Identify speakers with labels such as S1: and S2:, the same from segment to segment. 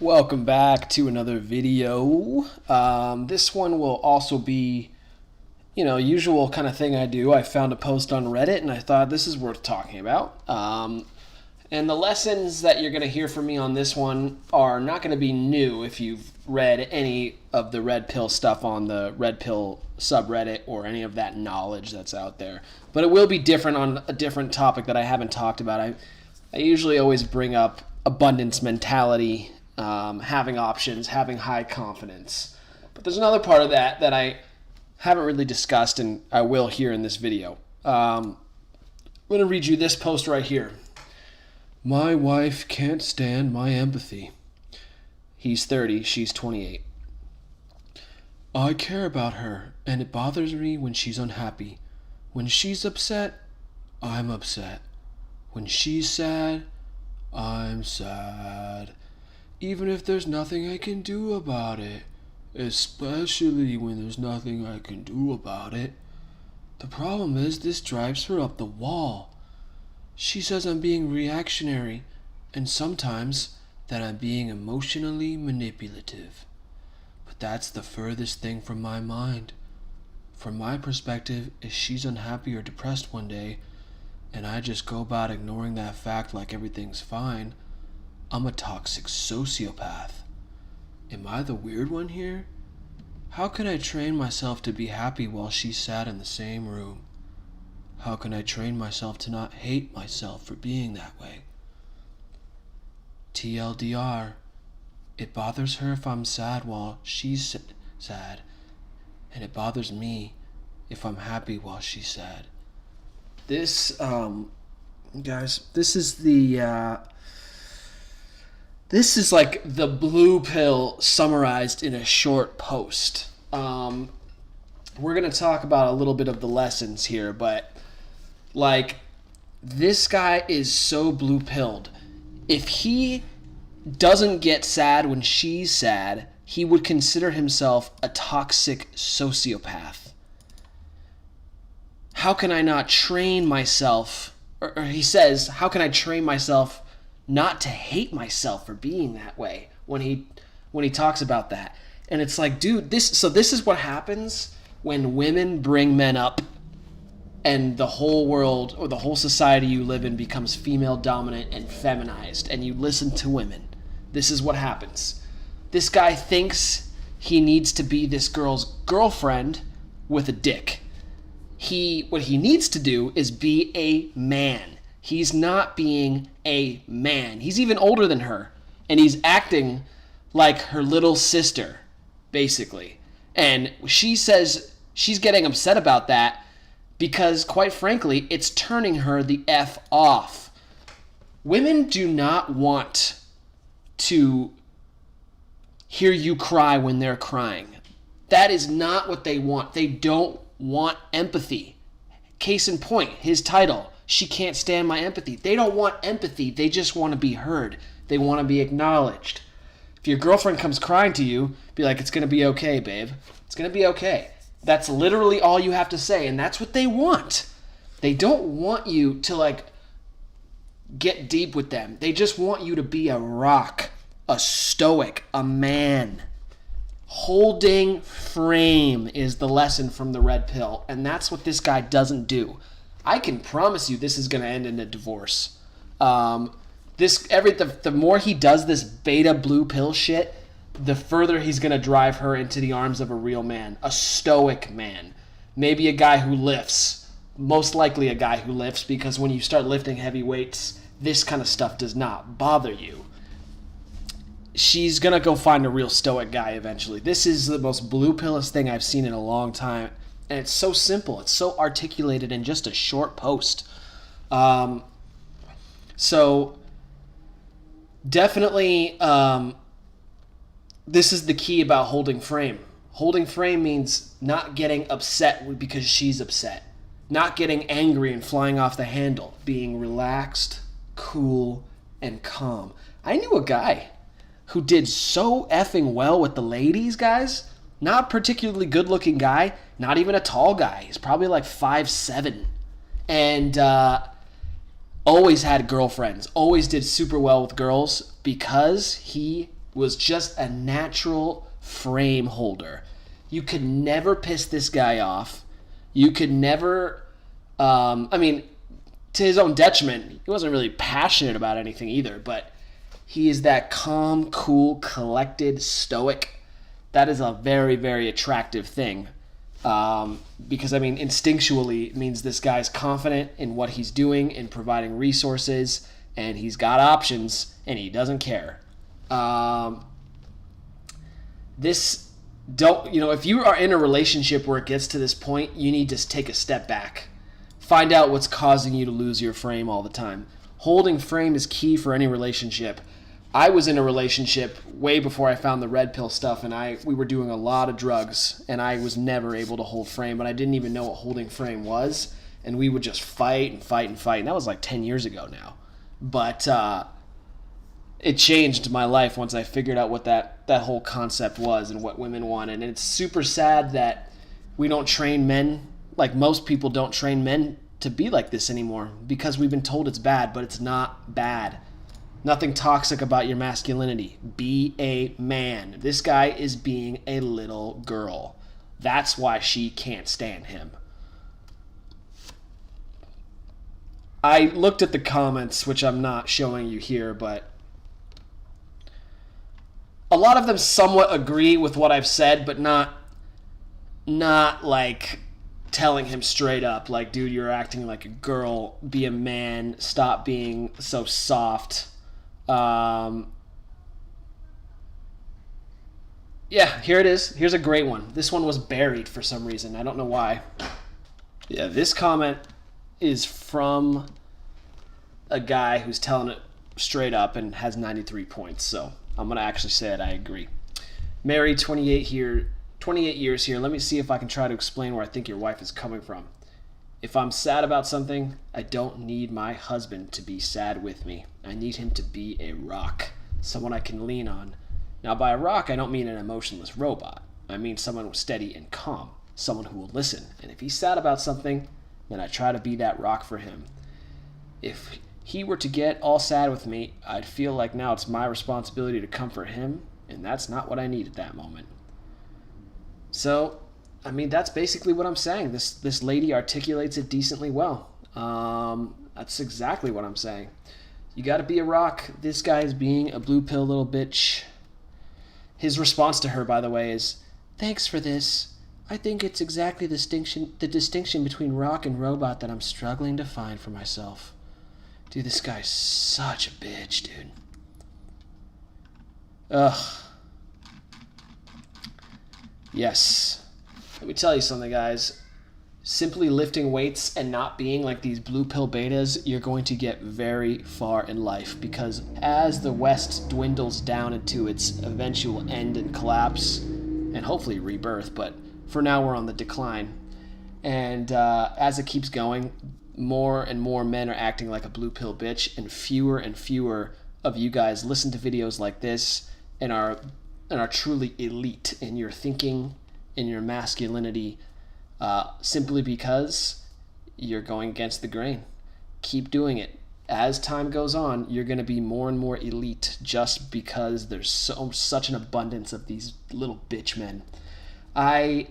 S1: Welcome back to another video. This one will also be, usual kind of thing I do. I found a post on Reddit and I thought this is worth talking about. And the lessons that you're going to hear from me on this one are not going to be new if you've read any of the Red Pill stuff on the Red Pill subreddit or any of that knowledge that's out there. But it will be different on a different topic that I haven't talked about. I usually always bring up abundance mentality, having options, having high confidence. But there's another part of that I haven't really discussed, and I will here in this video. I'm going to read you this post right here. My wife can't stand my empathy. He's 30, she's 28. I care about her, and it bothers me when she's unhappy. When she's upset, I'm upset. When she's sad, I'm sad. Even if there's nothing I can do about it. Especially when there's nothing I can do about it. The problem is this drives her up the wall. She says I'm being reactionary, and sometimes that I'm being emotionally manipulative. But that's the furthest thing from my mind. From my perspective, if she's unhappy or depressed one day, and I just go about ignoring that fact like everything's fine, I'm a toxic sociopath. Am I the weird one here? How can I train myself to be happy while she's sad in the same room? How can I train myself to not hate myself for being that way? TLDR, it bothers her if I'm sad while she's sad, and it bothers me if I'm happy while she's sad. This, guys, this is like the blue pill summarized in a short post. We're going to talk about a little bit of the lessons here, but this guy is so blue pilled. If he doesn't get sad when she's sad, he would consider himself a toxic sociopath. How can I not train myself, or he says, how can I train myself not to hate myself for being that way when he talks about that? And it's like, dude, this is what happens when women bring men up and the whole world or the whole society you live in becomes female dominant and feminized, and you listen to women. This is what happens. This guy thinks he needs to be this girl's girlfriend with a dick. What he needs to do is be a man. He's not being a man. He's even older than her, and he's acting like her little sister, basically. And she says she's getting upset about that because, quite frankly, it's turning her the F off. Women do not want to hear you cry when they're crying. That is not what they want. They don't want empathy. Case in point, his title, She Can't Stand My Empathy. They don't want empathy. They just want to be heard. They want to be acknowledged. If your girlfriend comes crying to you, be like, it's going to be okay, babe. It's going to be okay. That's literally all you have to say, and that's what they want. They don't want you to, get deep with them. They just want you to be a rock, a stoic, a man. Holding frame is the lesson from the Red Pill, and that's what this guy doesn't do. I can promise you this is going to end in a divorce. The more he does this beta blue pill shit, the further he's going to drive her into the arms of a real man, a stoic man. Maybe a guy who lifts. Most likely a guy who lifts, because when you start lifting heavy weights, this kind of stuff does not bother you. She's going to go find a real stoic guy eventually. This is the most blue pillest thing I've seen in a long time. And it's so simple. It's so articulated in just a short post. So definitely this is the key about holding frame. Holding frame means not getting upset because she's upset. Not getting angry and flying off the handle. Being relaxed, cool, and calm. I knew a guy who did so effing well with the ladies, guys. Not particularly good-looking guy, not even a tall guy. He's probably like 5'7". And always had girlfriends, always did super well with girls because he was just a natural frame holder. You could never piss this guy off. You could never, to his own detriment, he wasn't really passionate about anything either, but he is that calm, cool, collected, stoic. That is a very, very attractive thing. Because, instinctually, it means this guy's confident in what he's doing and providing resources, and he's got options, and he doesn't care. If you are in a relationship where it gets to this point, you need to take a step back. Find out what's causing you to lose your frame all the time. Holding frame is key for any relationship. I was in a relationship way before I found the red pill stuff, and we were doing a lot of drugs, and I was never able to hold frame, but I didn't even know what holding frame was, and we would just fight and fight and fight, and that was like 10 years ago now. But it changed my life once I figured out what that whole concept was and what women wanted. And it's super sad that we don't train men, like most people don't train men to be like this anymore, because we've been told it's bad, but it's not bad. Nothing toxic about your masculinity. Be a man. This guy is being a little girl. That's why she can't stand him. I looked at the comments, which I'm not showing you here, but a lot of them somewhat agree with what I've said, but not like telling him straight up, like, dude, you're acting like a girl. Be a man. Stop being so soft. Yeah, here it is. Here's a great one. This one was buried for some reason. I don't know why. Yeah, this comment is from a guy who's telling it straight up and has 93 points. So I'm going to actually say it. I agree. Married, 28 years here. Let me see if I can try to explain where I think your wife is coming from. If I'm sad about something, I don't need my husband to be sad with me. I need him to be a rock, someone I can lean on. Now, by a rock, I don't mean an emotionless robot. I mean someone who's steady and calm, someone who will listen. And if he's sad about something, then I try to be that rock for him. If he were to get all sad with me, I'd feel like now it's my responsibility to comfort him, and that's not what I need at that moment. So, that's basically what I'm saying. This lady articulates it decently well. That's exactly what I'm saying. You got to be a rock. This guy is being a blue pill little bitch. His response to her, by the way, is, "Thanks for this. I think it's exactly the distinction between rock and robot that I'm struggling to find for myself." Dude, this guy's such a bitch, dude. Ugh. Yes. Let me tell you something, guys. Simply lifting weights and not being like these blue pill betas, you're going to get very far in life, because as the West dwindles down into its eventual end and collapse, and hopefully rebirth, but for now we're on the decline. And as it keeps going, more and more men are acting like a blue pill bitch, and fewer of you guys listen to videos like this and are truly elite in your thinking, in your masculinity, simply because you're going against the grain. Keep doing it. As time goes on, you're going to be more and more elite, just because there's such an abundance of these little bitch men. I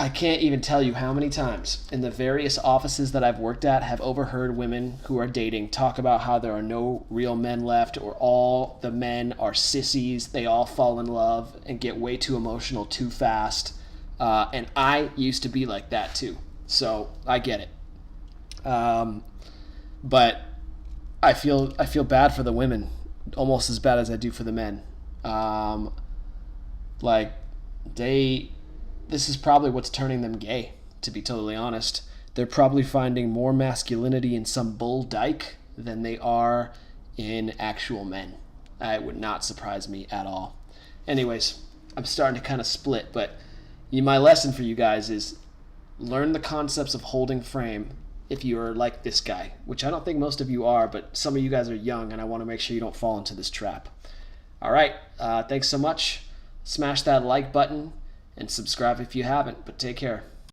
S1: can't even tell you how many times in the various offices that I've worked at have overheard women who are dating talk about how there are no real men left, or all the men are sissies. They all fall in love and get way too emotional too fast. And I used to be like that too. So I get it. But I feel bad for the women, almost as bad as I do for the men. This is probably what's turning them gay, to be totally honest. They're probably finding more masculinity in some bull dyke than they are in actual men. It would not surprise me at all. Anyways, I'm starting to kind of split, but my lesson for you guys is learn the concepts of holding frame if you're like this guy, which I don't think most of you are, but some of you guys are young, and I want to make sure you don't fall into this trap. All right, thanks so much. Smash that like button and subscribe if you haven't, but take care.